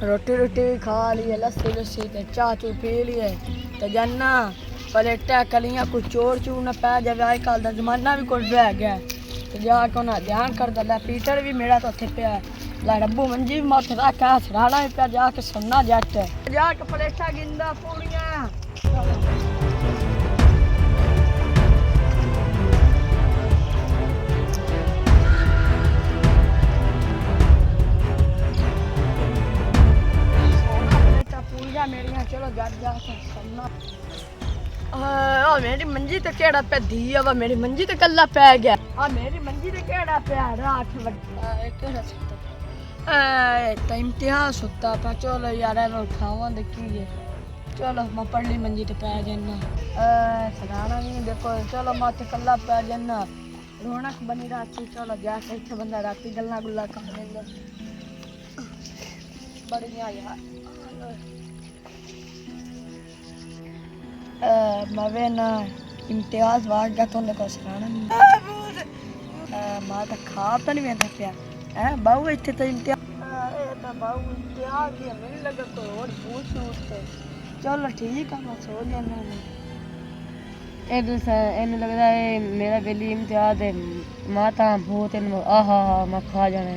रोटी रोटी भी खा ली है, लस्सी लस्सी ते चाह चू पी ली है ते जाना प्लेटा कलियां कुछ चोर चूर न पै जावे। अजकल का जमाना भी कुछ रह गया ते जाके उन्हें ध्यान कर दिया। पीटर भी मेरा तो उत्थे पिया ला डब्बू मंजी भी मैं उत्थे रखा सराहना भी पिया जाके सुनना जट जाके प्लेटा गिंदा पूड़ियां। मेरिया चलो जट जाके सुनना। मेरी मंजी ते केड़ा पे दी वा मेरी मंजी ते कल्ला पै गया। मेरी मंजी ते केड़ा पे रात केड़ा सुता ते इम्तिहान सुता पा। चलो यार खावा देखिए चलो मैं पढ़ली मंजी ते पै जाना। सराना नहीं देखो चलो मैं उत्थे कल्ला पै जाना। रौनक बनी राती चलो जाके इत्थे बंदा राती गल्ला गुल्ला कर लेंदा बड़ियां यार। मवे ना इम्तियाज वाग गया तो को सराना नहीं मां तो खा तो नहीं वेंदा पिया है बाऊ इत्थे तो इम्तियाज बाऊ इम्तियाज भी नहीं लगा कोई और पूछ पूछते। चलो ठीक है मैं सो जाना। इन्हें लगता है मेरा बेली इम्तियाज है माता भूत आहा मैं खा जाना।